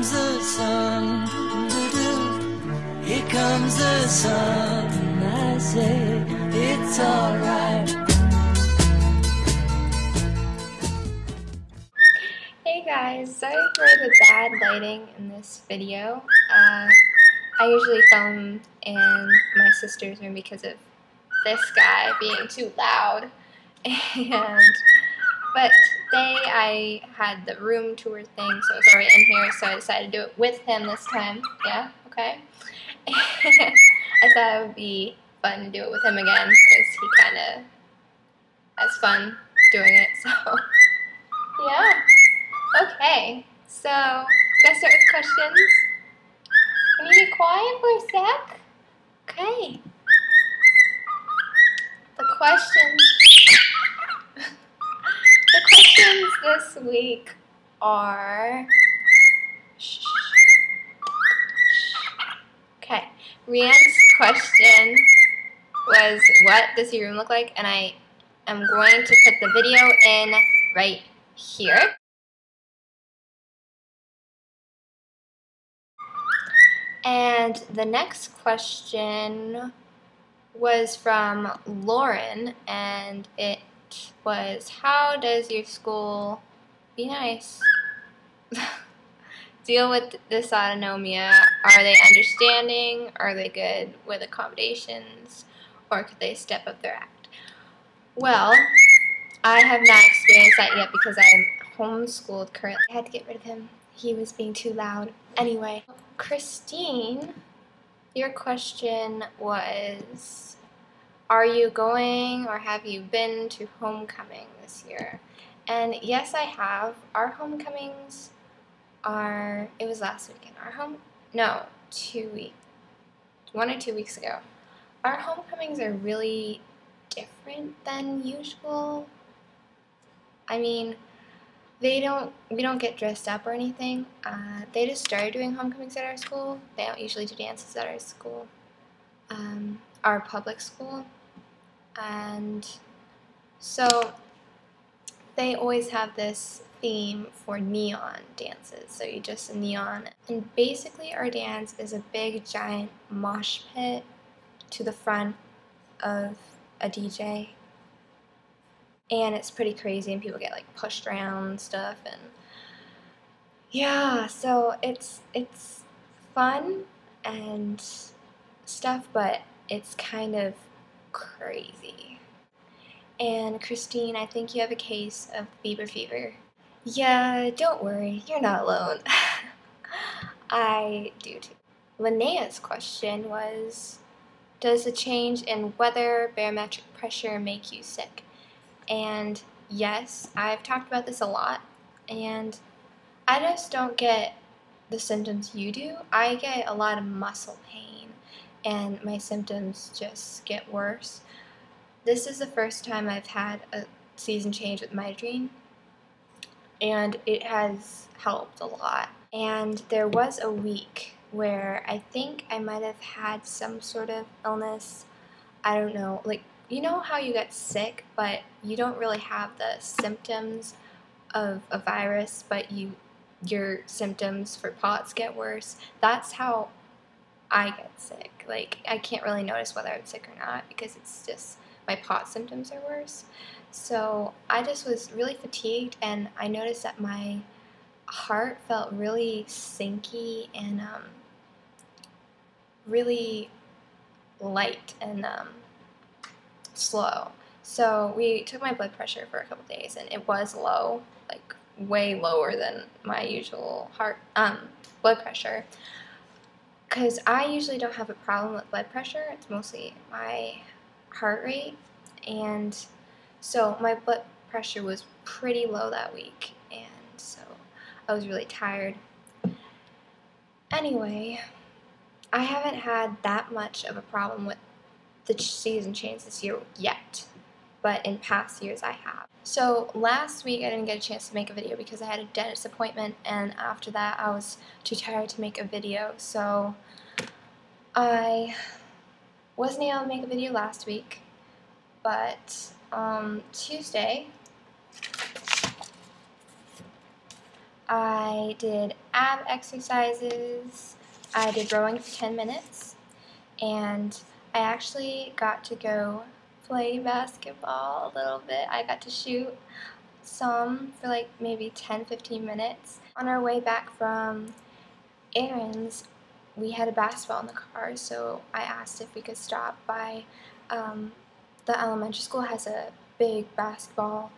comes the sun, doo-doo. Here comes the sun, I say it's alright. Hey guys, sorry for the bad lighting in this video. I usually film in my sister's room because of this guy being too loud. But today I had the room tour thing, so it was already in here, so I decided to do it with him this time. Yeah, okay. I thought it would be fun to do it with him again because he kind of has fun doing it, so yeah. Okay, so let's start with questions. Can you be quiet for a sec? Okay. The questions this week are... Okay, Rianne's question was, what does your room look like? And I am going to put the video in right here. And the next question was from Lauren, and it was, how does your school, be nice, deal with dysautonomia? Are they understanding? Are they good with accommodations? Or could they step up their act? Well, I have not experienced that yet because I'm homeschooled currently. I had to get rid of him. He was being too loud. Anyway, Christine, your question was, are you going or have you been to homecoming this year? And yes, I have. Our homecomings are, it was last weekend. 1 or 2 weeks ago. Our homecomings are really different than usual. I mean, we don't get dressed up or anything. They just started doing homecomings at our school. They don't usually do dances at our school, our public school. And so they always have this theme for neon dances. So you just neon. And basically our dance is a big giant mosh pit to the front of a DJ. And it's pretty crazy, and people get like pushed around and stuff, and yeah, so it's fun and stuff, but it's kind of crazy. And Christine, I think you have a case of Bieber fever. Yeah, don't worry, you're not alone. I do too. Linnea's question was, does the change in weather, barometric pressure make you sick? And yes, I've talked about this a lot, and I just don't get the symptoms you do. I get a lot of muscle pain, and my symptoms just get worse. This is the first time I've had a season change with migraine, and it has helped a lot. And there was a week where I think I might have had some sort of illness. I don't know, like, you know how you get sick, but you don't really have the symptoms of a virus, but your symptoms for POTS get worse? That's how I get sick. Like, I can't really notice whether I'm sick or not because it's just my POTS symptoms are worse. So I just was really fatigued, and I noticed that my heart felt really sinky and really light and slow. So we took my blood pressure for a couple days, and it was low, like way lower than my usual blood pressure. Because I usually don't have a problem with blood pressure. It's mostly my heart rate, and so my blood pressure was pretty low that week, and so I was really tired. Anyway, I haven't had that much of a problem with the season change this year yet, but in past years I have. So last week I didn't get a chance to make a video because I had a dentist appointment, and after that I was too tired to make a video, so I wasn't able to make a video last week. But Tuesday I did ab exercises, I did rowing for 10 minutes, and I actually got to go play basketball a little bit. I got to shoot some for like maybe 10-15 minutes. On our way back from errands, we had a basketball in the car, so I asked if we could stop by. The elementary school has a big basketball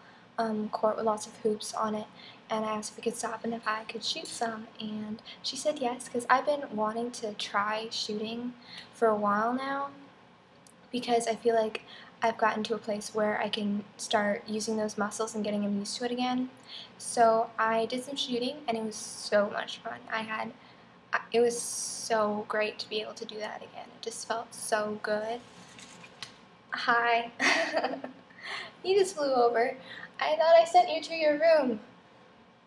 court with lots of hoops on it, and I asked if we could stop and if I could shoot some, and she said yes, because I've been wanting to try shooting for a while now, because I feel like I've gotten to a place where I can start using those muscles and getting them used to it again. So I did some shooting, and it was so much fun. It was so great to be able to do that again. It just felt so good. Hi. You just flew over. I thought I sent you to your room.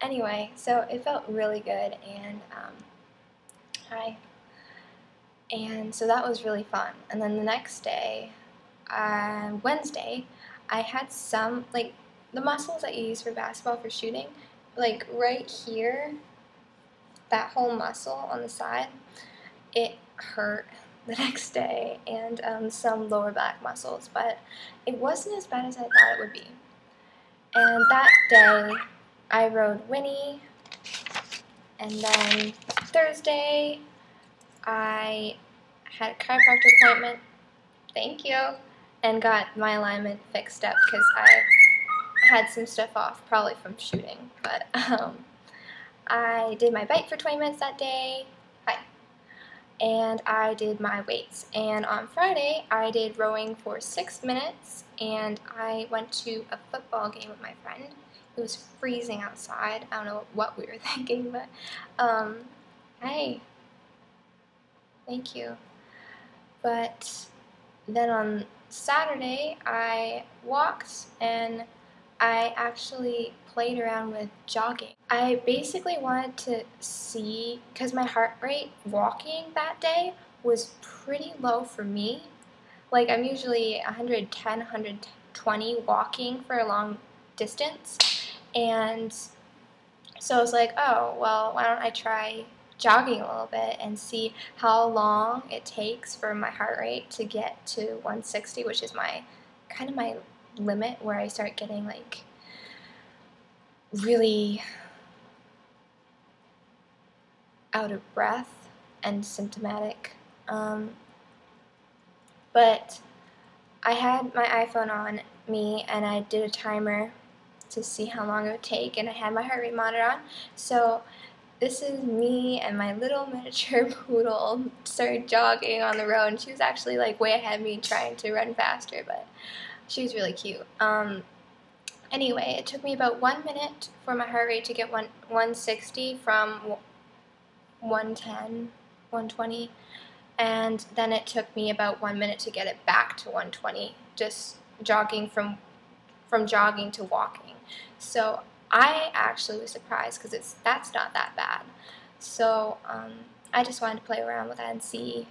Anyway, so it felt really good, and hi. And so that was really fun. And then the next day, Wednesday, I had some, like, the muscles that you use for basketball for shooting, like right here, that whole muscle on the side, it hurt the next day, and some lower back muscles, but it wasn't as bad as I thought it would be. And that day, I rode Winnie, and then Thursday, I had a chiropractor appointment, thank you, and got my alignment fixed up because I had some stuff off, probably from shooting, but I did my bike for 20 minutes that day, hi, and I did my weights. And on Friday, I did rowing for 6 minutes, and I went to a football game with my friend. It was freezing outside. I don't know what we were thinking, but hey, thank you. But then on Saturday, I walked, and I actually played around with jogging. I basically wanted to see, because my heart rate walking that day was pretty low for me. Like, I'm usually 110, 120 walking for a long distance, and so I was like, oh, well, why don't I try jogging a little bit and see how long it takes for my heart rate to get to 160, which is my kind of my limit where I start getting like really out of breath and symptomatic. But I had my iPhone on me, and I did a timer to see how long it would take, and I had my heart rate monitor on. So this is me and my little miniature poodle started jogging on the road, and she was actually like way ahead of me trying to run faster, but she was really cute. Anyway, it took me about 1 minute for my heart rate to get 160 from 110, 120, and then it took me about 1 minute to get it back to 120, just jogging from jogging to walking. So I actually was surprised because that's not that bad. So I just wanted to play around with that and see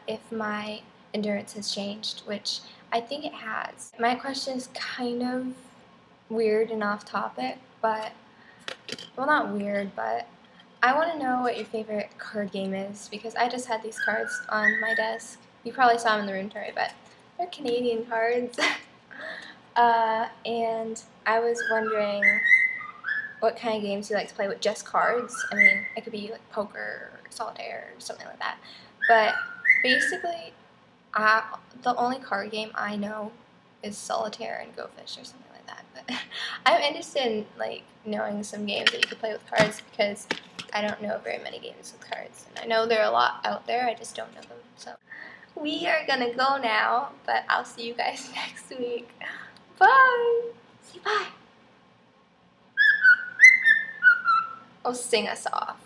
if my endurance has changed, which I think it has. My question is kind of weird and off topic, but, well, not weird, but I want to know what your favorite card game is, because I just had these cards on my desk. You probably saw them in the room today, but they're Canadian cards. And I was wondering what kind of games you like to play with just cards. I mean, it could be like poker or solitaire or something like that. But basically, the only card game I know is solitaire and Go Fish or something like that. But I'm interested in like knowing some games that you could play with cards, because I don't know very many games with cards, and I know there are a lot out there, I just don't know them. So we are gonna go now, but I'll see you guys next week. Bye! Say bye! Oh, sing us off.